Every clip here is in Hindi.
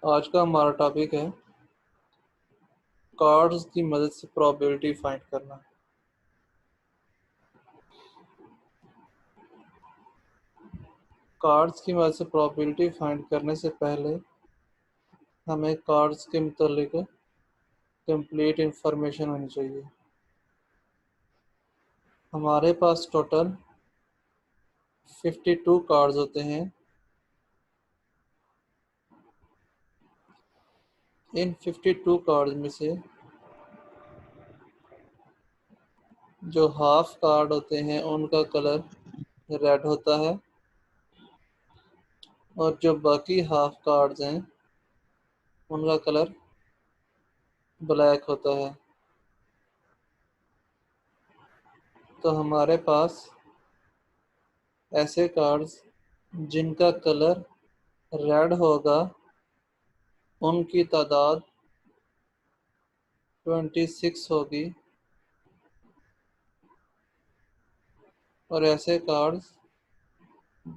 आज का हमारा टॉपिक है कार्ड्स की मदद से प्रोबेबिलिटी फाइंड करना। कार्ड्स की मदद से प्रोबेबिलिटी फाइंड करने से पहले हमें कार्ड्स के मुतालिक कंप्लीट इंफॉर्मेशन होनी चाहिए। हमारे पास टोटल 52 कार्ड्स होते हैं। इन 52 कार्ड्स में से जो हाफ कार्ड होते हैं उनका कलर रेड होता है और जो बाकी हाफ कार्ड्स हैं उनका कलर ब्लैक होता है। तो हमारे पास ऐसे कार्ड्स जिनका कलर रेड होगा उनकी तादाद 26 होगी और ऐसे कार्ड्स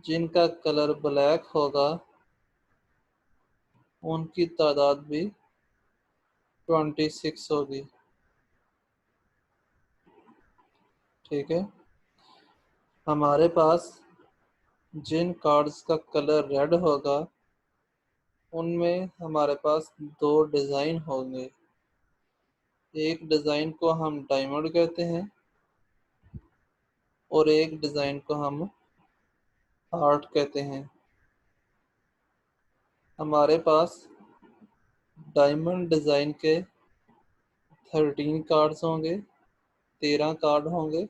जिनका कलर ब्लैक होगा उनकी तादाद भी 26 होगी। ठीक है। हमारे पास जिन कार्ड्स का कलर रेड होगा उनमें हमारे पास दो डिज़ाइन होंगे। एक डिज़ाइन को हम डायमंड कहते हैं और एक डिज़ाइन को हम हार्ट कहते हैं। हमारे पास डायमंड डिज़ाइन के 13 कार्ड्स होंगे, 13 कार्ड होंगे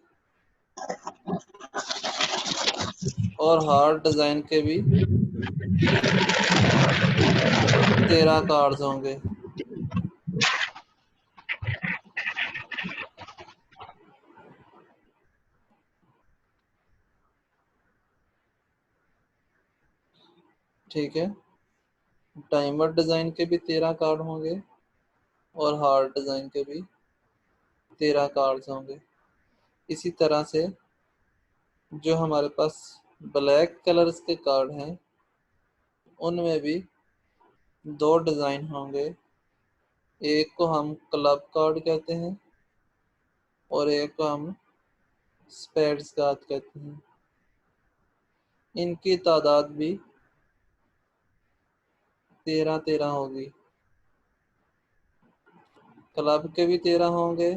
और हार्ट डिज़ाइन के भी 13 कार्ड्स होंगे। ठीक है। डायमंड डिज़ाइन के भी 13 कार्ड होंगे और हार्ट डिज़ाइन के भी 13 कार्ड्स होंगे। इसी तरह से जो हमारे पास ब्लैक कलर्स के कार्ड हैं उनमें भी दो डिज़ाइन होंगे। एक को हम क्लब कार्ड कहते हैं और एक को हम स्पेड्स कार्ड कहते हैं। इनकी तादाद भी 13 होगी। क्लब के भी 13 होंगे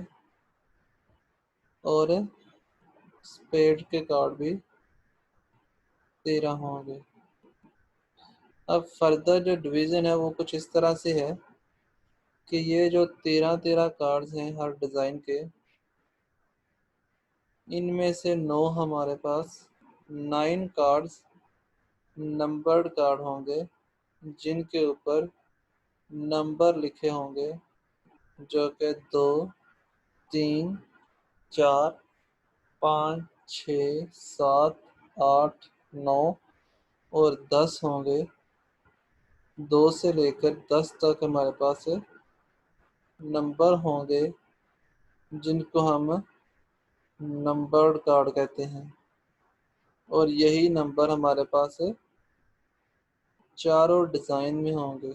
और स्पेड के कार्ड भी 13 होंगे। अब फर्दर जो डिवीज़न है वो कुछ इस तरह से है कि ये जो 13 कार्ड्स हैं हर डिज़ाइन के, इनमें से 9 हमारे पास 9 कार्ड्स नंबर्ड कार्ड होंगे जिनके ऊपर नंबर लिखे होंगे जो कि 2, 3, 4, 5, 6, 7, 8, 9 और 10 होंगे। 2 से लेकर 10 तक हमारे पास नंबर होंगे जिनको हम नंबर्ड कार्ड कहते हैं और यही नंबर हमारे पास चारों डिज़ाइन में होंगे।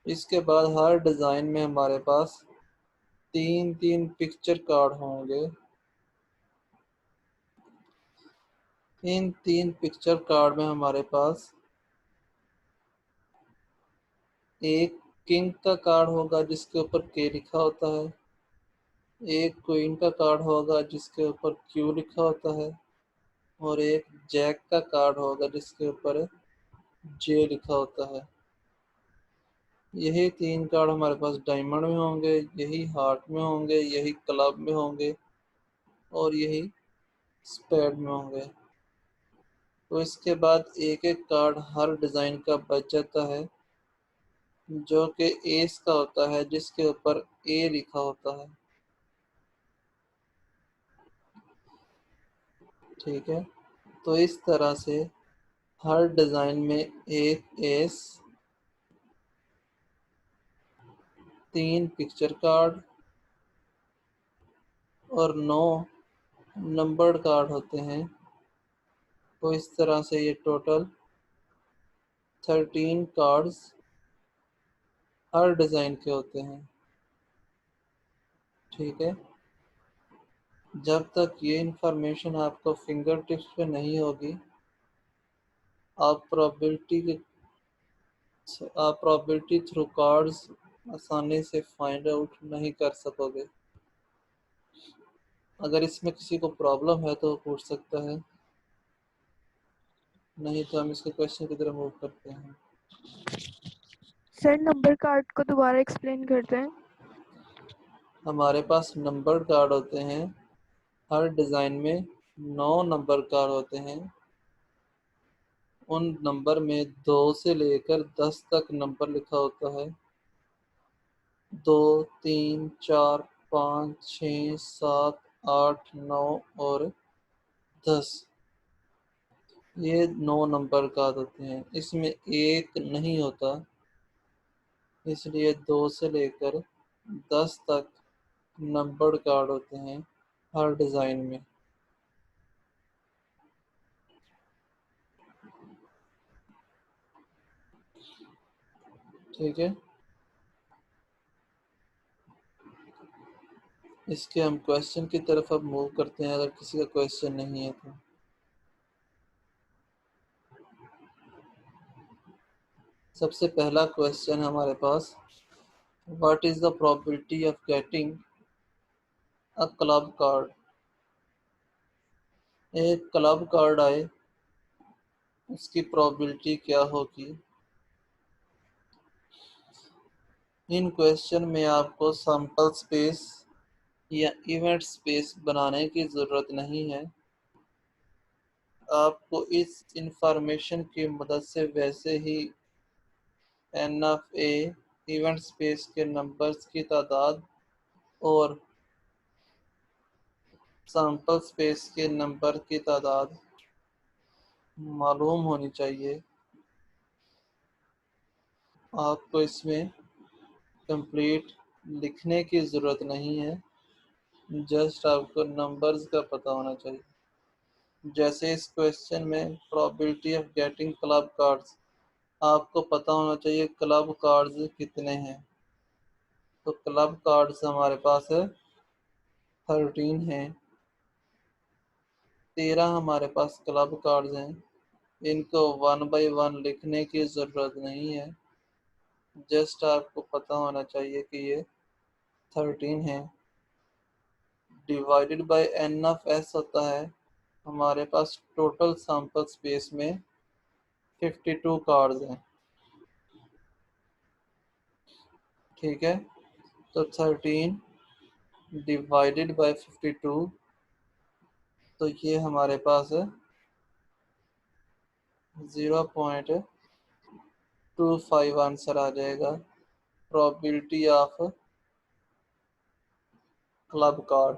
इसके बाद हर डिज़ाइन में हमारे पास 3 पिक्चर कार्ड होंगे। इन 3 पिक्चर कार्ड में हमारे पास एक किंग का कार्ड होगा जिसके ऊपर के लिखा होता है, एक क्वीन का कार्ड होगा जिसके ऊपर क्यू लिखा होता है और एक जैक का कार्ड होगा जिसके ऊपर जे लिखा होता है। यही 3 कार्ड हमारे पास डायमंड में होंगे, यही हार्ट में होंगे, यही क्लब में होंगे और यही स्पेड में होंगे। तो इसके बाद एक एक कार्ड हर डिज़ाइन का बच जाता है जो कि एस का होता है जिसके ऊपर ए लिखा होता है। ठीक है। तो इस तरह से हर डिज़ाइन में एक एस, 3 पिक्चर कार्ड और 9 नंबर्ड कार्ड होते हैं। तो इस तरह से ये टोटल 13 कार्ड्स हर डिज़ाइन के होते हैं। ठीक है, जब तक ये इंफॉर्मेशन आपको फिंगर टिप्स पे नहीं होगी, आप प्रोबेबिलिटी थ्रू कार्ड्स आसानी से फाइंड आउट नहीं कर सकोगे। अगर इसमें किसी को प्रॉब्लम है तो वो पूछ सकता है, नहीं तो हम इसके क्वेश्चन की तरफ मूव करते हैं। सर नंबर कार्ड को दोबारा एक्सप्लेन करते हैं। हमारे पास नंबर कार्ड होते हैं, हर डिज़ाइन में 9 नंबर कार्ड होते हैं। उन नंबर में 2 से लेकर 10 तक नंबर लिखा होता है। 2, 3, 4, 5, 6, 7, 8, 9 और 10, ये 9 नंबर कार्ड होते हैं। इसमें एक नहीं होता, इसलिए 2 से लेकर 10 तक नंबर्ड कार्ड होते हैं हर डिज़ाइन में। ठीक है, इसके हम क्वेश्चन की तरफ अब मूव करते हैं, अगर किसी का क्वेश्चन नहीं है तो। सबसे पहला क्वेश्चन हमारे पास, what is the probability of getting a club card. एक क्लब कार्ड आए, उसकी प्रोबेबिलिटी क्या होगी। इन क्वेश्चन में आपको सैंपल स्पेस या इवेंट स्पेस बनाने की ज़रूरत नहीं है। आपको इस इंफॉर्मेशन की मदद से वैसे ही N of A event space के नंबर्स की तादाद और सैंपल स्पेस के नंबर की तादाद मालूम होनी चाहिए। आपको इसमें कंप्लीट लिखने की ज़रूरत नहीं है, जस्ट आपको नंबर्स का पता होना चाहिए। जैसे इस क्वेश्चन में probability of getting club cards, आपको पता होना चाहिए क्लब कार्ड्स कितने हैं। तो क्लब कार्ड्स हमारे पास है 13 हैं। 13 हमारे पास क्लब कार्ड्स हैं। इनको 1 बाय 1 लिखने की ज़रूरत नहीं है, जस्ट आपको पता होना चाहिए कि ये 13 है। Divided by N of S होता है, हमारे पास टोटल सैंपल स्पेस में 52 कार्ड्स हैं। ठीक है, तो 13 डिवाइडेड बाय 52, तो ये हमारे पास 0.25 आंसर आ जाएगा probability of club card.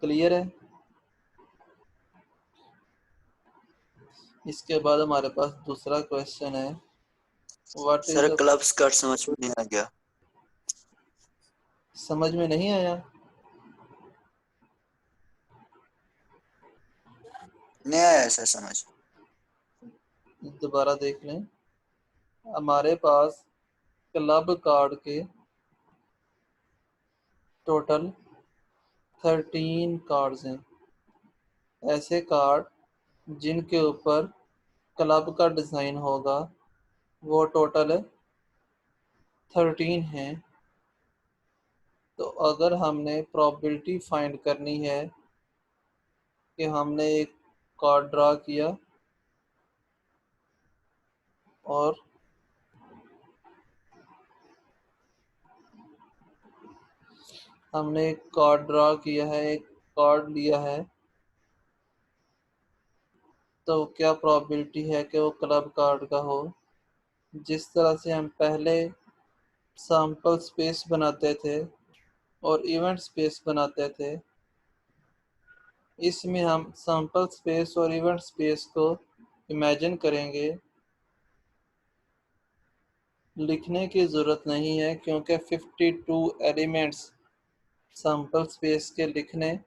Clear है। इसके बाद हमारे पास दूसरा क्वेश्चन है, what is sir the. Clubs card समझ में नहीं आ गया। समझ में नहीं आया? नहीं आया सर समझ। दोबारा देख लें। हमारे पास क्लब कार्ड के टोटल 13 कार्ड्स हैं। ऐसे कार्ड जिनके ऊपर क्लब का डिज़ाइन होगा वो टोटल 13 हैं। तो अगर हमने प्रोबेबिलिटी फाइंड करनी है कि हमने एक कार्ड ड्रा किया और हमने एक कार्ड ड्रा किया है, एक कार्ड लिया है, तो क्या प्रोबेबिलिटी है कि वो क्लब कार्ड का हो। जिस तरह से हम पहले सैंपल स्पेस बनाते थे और इवेंट स्पेस बनाते थे, इसमें हम सैंपल स्पेस और इवेंट स्पेस को इमेजिन करेंगे। लिखने की ज़रूरत नहीं है क्योंकि 52 एलिमेंट्स सैंपल स्पेस के लिखने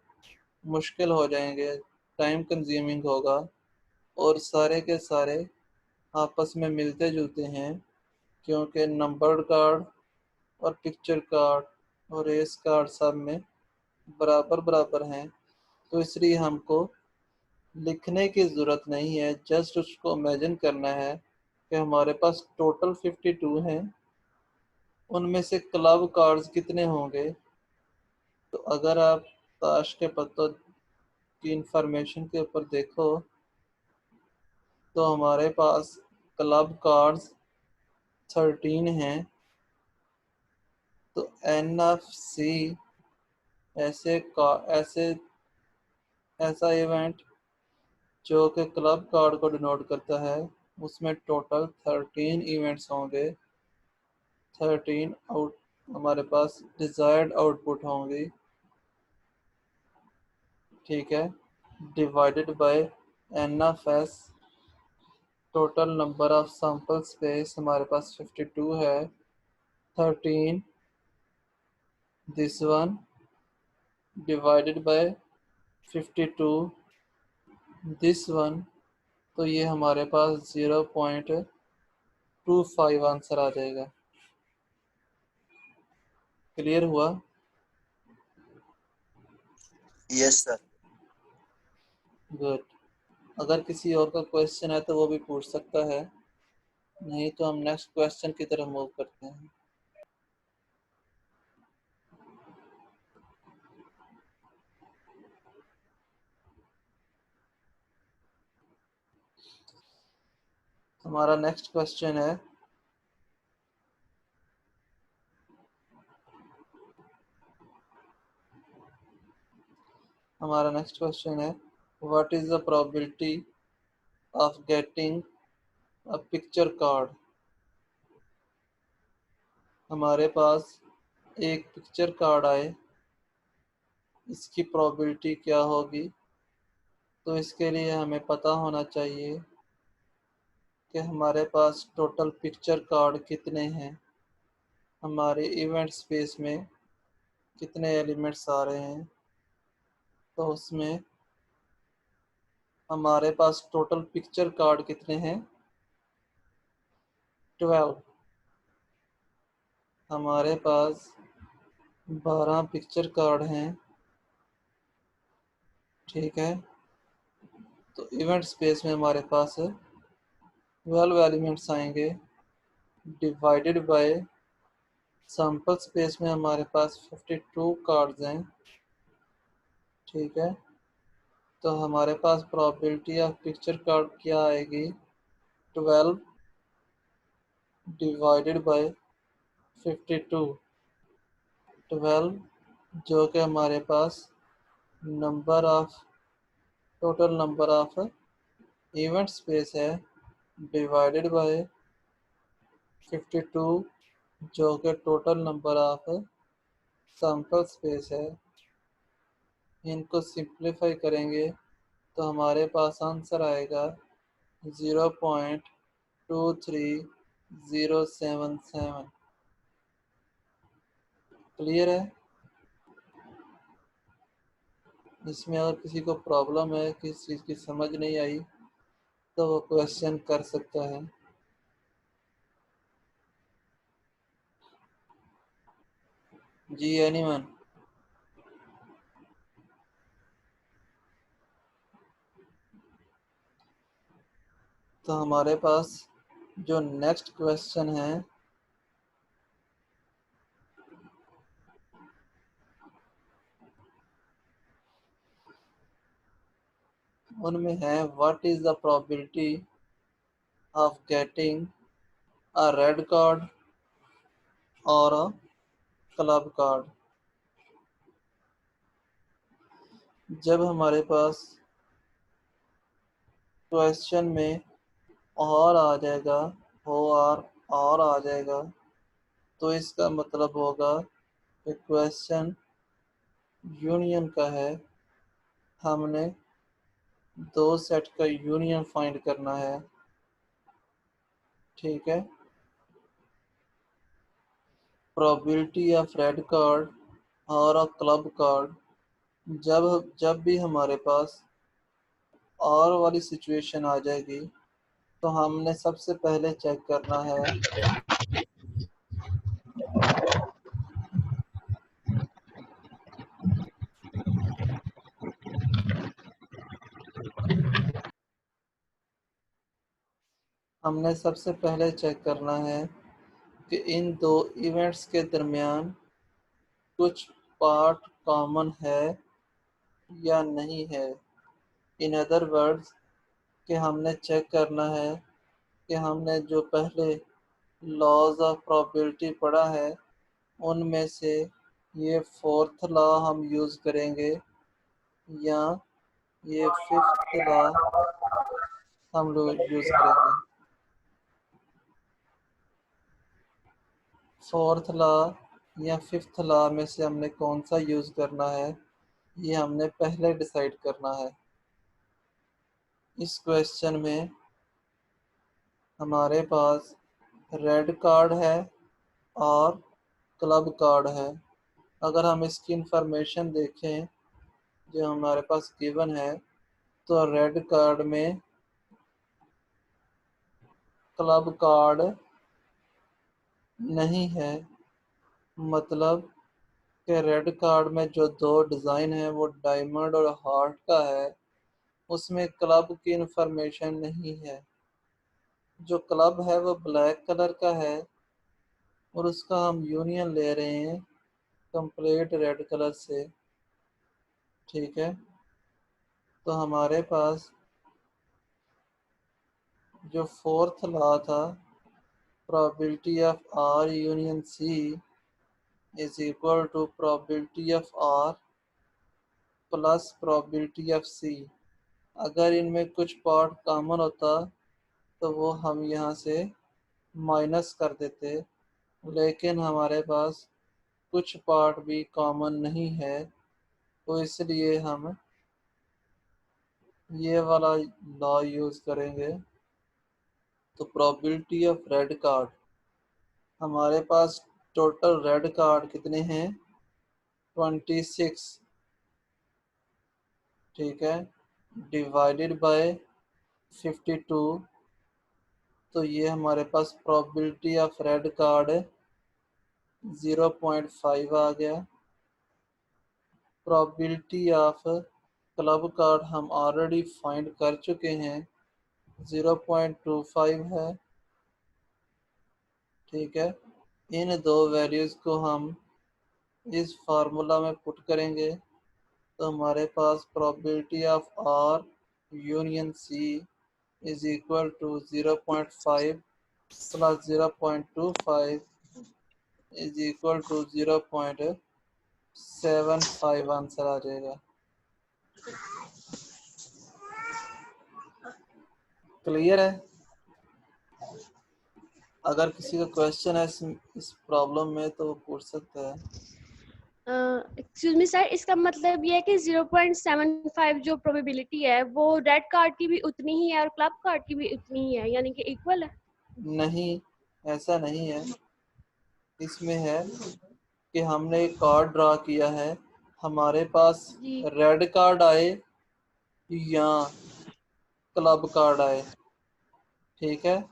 मुश्किल हो जाएंगे। टाइम कंज्यूमिंग होगा और सारे के सारे आपस में मिलते जुलते हैं, क्योंकि नंबर्ड कार्ड और पिक्चर कार्ड और रेस कार्ड सब में बराबर बराबर हैं। तो इसलिए हमको लिखने की ज़रूरत नहीं है, जस्ट उसको इमेजिन करना है कि हमारे पास टोटल 52 हैं, उनमें से क्लब कार्ड्स कितने होंगे। तो अगर आप ताश के पत्तों की इंफॉर्मेशन के ऊपर देखो तो हमारे पास क्लब कार्ड्स 13 हैं। तो एन एफ सी ऐसे का ऐसे ऐसा इवेंट जो कि क्लब कार्ड को डिनोट करता है, उसमें टोटल 13 इवेंट्स होंगे। 13 आउट हमारे पास डिजायर्ड आउटपुट होंगी, ठीक है, divided by N F S. Total number of sample space हमारे पास 52 है, 13 this one divided by 52 this one. तो ये हमारे पास 0.25 आंसर आ जाएगा। क्लियर हुआ? Yes sir. गुड। अगर किसी और का क्वेश्चन है तो वो भी पूछ सकता है, नहीं तो हम नेक्स्ट क्वेश्चन की तरफ मूव करते हैं। हमारा नेक्स्ट क्वेश्चन है, what is the probability of getting a picture card. हमारे पास एक पिक्चर कार्ड आए, इसकी प्रोबेबिलिटी क्या होगी। तो इसके लिए हमें पता होना चाहिए कि हमारे पास टोटल पिक्चर कार्ड कितने हैं, हमारे इवेंट स्पेस में कितने एलिमेंट्स आ रहे हैं। तो उसमें हमारे पास टोटल पिक्चर कार्ड कितने हैं, 12। हमारे पास 12 पिक्चर कार्ड हैं, ठीक है। तो इवेंट स्पेस में हमारे पास 12 एलिमेंट्स आएंगे, डिवाइडेड बाय सैंपल स्पेस में हमारे पास 52 कार्ड्स हैं, ठीक है। तो हमारे पास प्रोबेबिलिटी ऑफ पिक्चर कार्ड क्या आएगी, 12 डिवाइडेड बाय 52। 12 जो कि हमारे पास number of total number of event space है, डिवाइडेड बाय 52 जो कि total number of sample space है। इनको सिंप्लीफाई करेंगे तो हमारे पास आंसर आएगा 0.23077। क्लियर है? इसमें अगर किसी को प्रॉब्लम है, किसी चीज़ की समझ नहीं आई, तो वो क्वेश्चन कर सकता है। जी एनीवन? तो हमारे पास जो नेक्स्ट क्वेश्चन है उनमें है, what is the probability of getting a red card और अ क्लब कार्ड। जब हमारे पास क्वेश्चन में और आ जाएगा, और आ जाएगा, तो इसका मतलब होगा कि क्वेश्चन यूनियन का है। हमने दो सेट का यूनियन फाइंड करना है, ठीक है। प्रोबेबिलिटी ऑफ रेड कार्ड और क्लब कार्ड, जब जब भी हमारे पास और वाली सिचुएशन आ जाएगी तो हमने सबसे पहले चेक करना है कि इन दो इवेंट्स के दरमियान कुछ पार्ट कॉमन है या नहीं है। इन अदर वर्ड्स कि हमने चेक करना है कि हमने जो पहले लॉज ऑफ प्रोबेबिलिटी पढ़ा है उनमें से ये फोर्थ लॉ हम यूज़ करेंगे या ये फिफ्थ लॉ हम लोग यूज़ करेंगे। फोर्थ लॉ या फिफ्थ लॉ में से हमने कौन सा यूज़ करना है ये हमने पहले डिसाइड करना है। इस क्वेश्चन में हमारे पास रेड कार्ड है और क्लब कार्ड है। अगर हम इसकी इंफॉर्मेशन देखें जो हमारे पास गिवन है तो रेड कार्ड में क्लब कार्ड नहीं है, मतलब कि रेड कार्ड में जो दो डिज़ाइन है वो डायमंड और हार्ट का है, उसमें क्लब की इंफॉर्मेशन नहीं है। जो क्लब है वो ब्लैक कलर का है और उसका हम यूनियन ले रहे हैं कंप्लीट रेड कलर से। ठीक है, तो हमारे पास जो फोर्थ लॉ था probability of R union C is equal to probability of R plus probability of C। अगर इनमें कुछ पार्ट कॉमन होता तो वो हम यहाँ से माइनस कर देते, लेकिन हमारे पास कुछ पार्ट भी कॉमन नहीं है तो इसलिए हम ये वाला लॉ यूज़ करेंगे। तो प्रोबेबिलिटी ऑफ रेड कार्ड, हमारे पास टोटल रेड कार्ड कितने हैं 26। ठीक है, डिवाइडेड बाय 52, तो ये हमारे पास प्रोबेबिलिटी ऑफ रेड कार्ड 0.5 आ गया। प्रोबेबिलिटी ऑफ क्लब कार्ड हम ऑलरेडी फाइंड कर चुके हैं 0.25 है। ठीक है, इन दो वैल्यूज़ को हम इस फार्मूला में पुट करेंगे तो हमारे पास probability of R union C is equal to 0.5 plus 0.25 is equal to 0.75 answer आ जाएगा। क्लियर है? अगर किसी का क्वेश्चन है इस प्रॉब्लम में तो वो पूछ सकता है। एक्सक्यूज मी सर, इसका मतलब ये है कि 0.75 जो प्रोबेबिलिटी है वो रेड कार्ड की भी उतनी ही है और क्लब कार्ड की भी उतनी ही है, यानी कि इक्वल है? नहीं, ऐसा नहीं है। इसमें है कि हमने एक कार्ड ड्रा किया है, हमारे पास जी रेड कार्ड आए या क्लब कार्ड आए। ठीक है,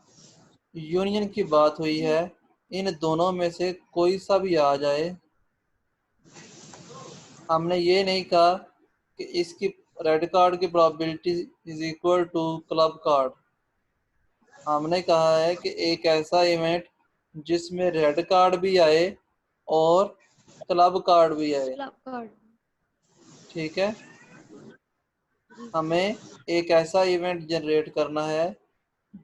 यूनियन की बात हुई जी है, इन दोनों में से कोई सा भी आ जाए। हमने ये नहीं कहा कि इसकी रेड कार्ड की probability is equal to club card. हमने कहा है कि एक ऐसा इवेंट जिसमें रेड कार्ड भी आए और क्लब कार्ड भी आए। Club card. ठीक है, हमें एक ऐसा इवेंट जनरेट करना है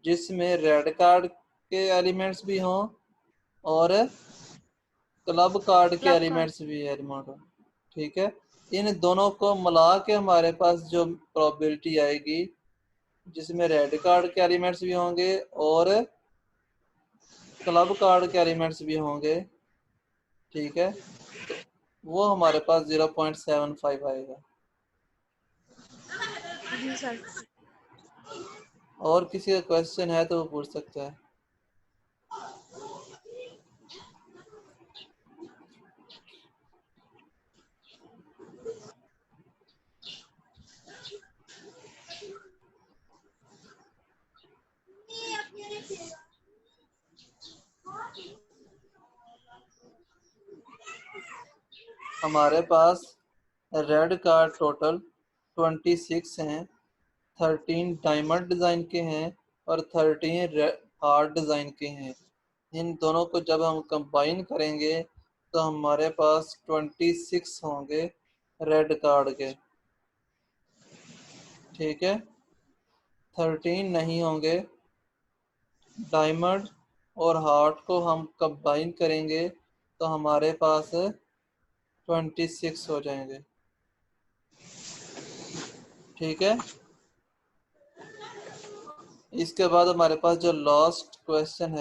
जिसमें रेड कार्ड के एलिमेंट्स भी हों और क्लब कार्ड के क्लब कार्ड। एलिमेंट्स भी एलिमेंट हों। ठीक है, इन दोनों को मिला के हमारे पास जो प्रोबेबिलिटी आएगी जिसमें रेड कार्ड के एलिमेंट्स भी होंगे और क्लब कार्ड के एलिमेंट्स भी होंगे। ठीक है, तो वो हमारे पास 0.75 आएगा। जी सर। और किसी का क्वेश्चन है तो वो पूछ सकता है। हमारे पास रेड कार्ड टोटल 26 हैं, 13 डायमंड डिज़ाइन के हैं और 13 हार्ड डिज़ाइन के हैं। इन दोनों को जब हम कंबाइन करेंगे तो हमारे पास 26 होंगे रेड कार्ड के, ठीक है। 13 नहीं होंगे। डायमंड और हार्ट को हम कंबाइन करेंगे तो हमारे पास 26 हो जाएंगे, ठीक है। इसके बाद हमारे पास जो लास्ट क्वेश्चन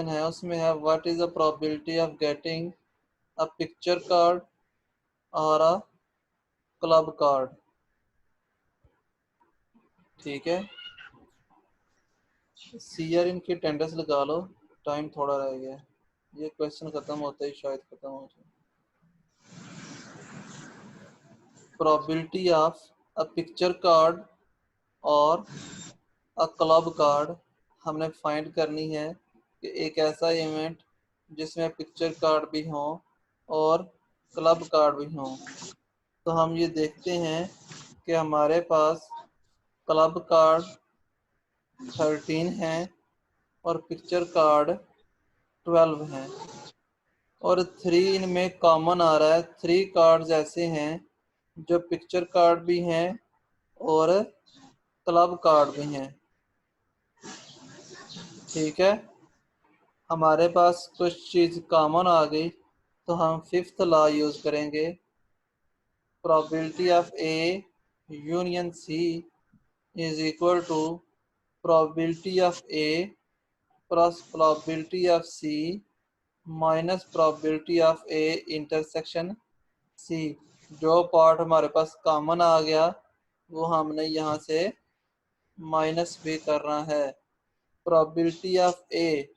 है, उसमें है what is the probability of getting a picture card और अ क्लब कार्ड, ठीक है। सीआर इनकी अटेंडेंस लगा लो, टाइम थोड़ा रह गया, ये क्वेश्चन खत्म होता ही शायद खत्म हो जाए। Probability of a picture card और अ क्लब कार्ड हमने फाइंड करनी है कि एक ऐसा इवेंट जिसमें पिक्चर कार्ड भी हो और क्लब कार्ड भी हो। तो हम ये देखते हैं कि हमारे पास क्लब कार्ड 13 हैं और पिक्चर कार्ड 12 हैं और 3 इनमें कॉमन आ रहा है। 3 कार्ड्स ऐसे हैं जो पिक्चर कार्ड भी हैं और क्लब कार्ड भी हैं, ठीक है। हमारे पास कुछ चीज़ कॉमन आ गई तो हम 5th लॉ यूज़ करेंगे। Probability of A union C is equal to probability of A plus probability of C minus probability of A intersection C. जो पार्ट हमारे पास कॉमन आ गया वो हमने यहाँ से माइनस भी करना है। Probability of A,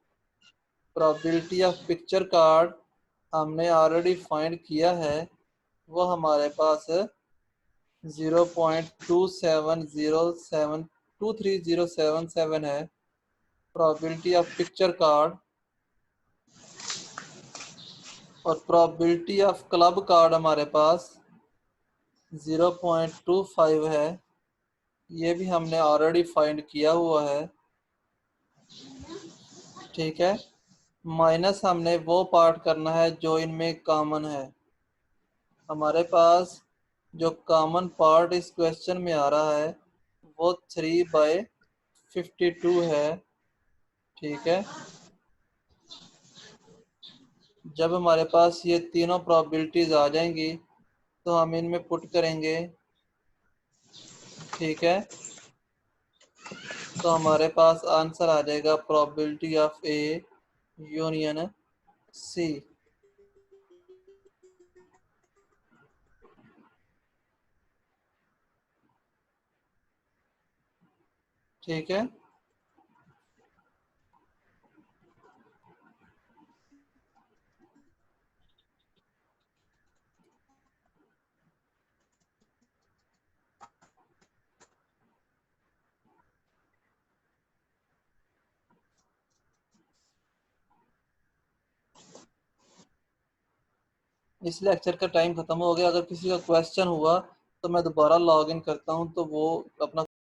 probability of picture card हमने ऑलरेडी फाइंड किया है, वो हमारे पास 0.23077 है। प्रोबेबिलिटी ऑफ पिक्चर कार्ड और प्रोबेबिलिटी ऑफ क्लब कार्ड हमारे पास 0.25 है, ये भी हमने ऑलरेडी फाइंड किया हुआ है, ठीक है। माइनस हमने वो पार्ट करना है जो इनमें कॉमन है। हमारे पास जो कॉमन पार्ट इस क्वेश्चन में आ रहा है वो 3/52 है, ठीक है। जब हमारे पास ये तीनों प्रोबेबिलिटीज आ जाएंगी तो हम इनमें पुट करेंगे, ठीक है। तो हमारे पास आंसर आ जाएगा probability of A union C, ठीक है। इस लेक्चर का टाइम खत्म हो गया। अगर किसी का क्वेश्चन हुआ तो मैं दोबारा लॉग इन करता हूं तो वो अपना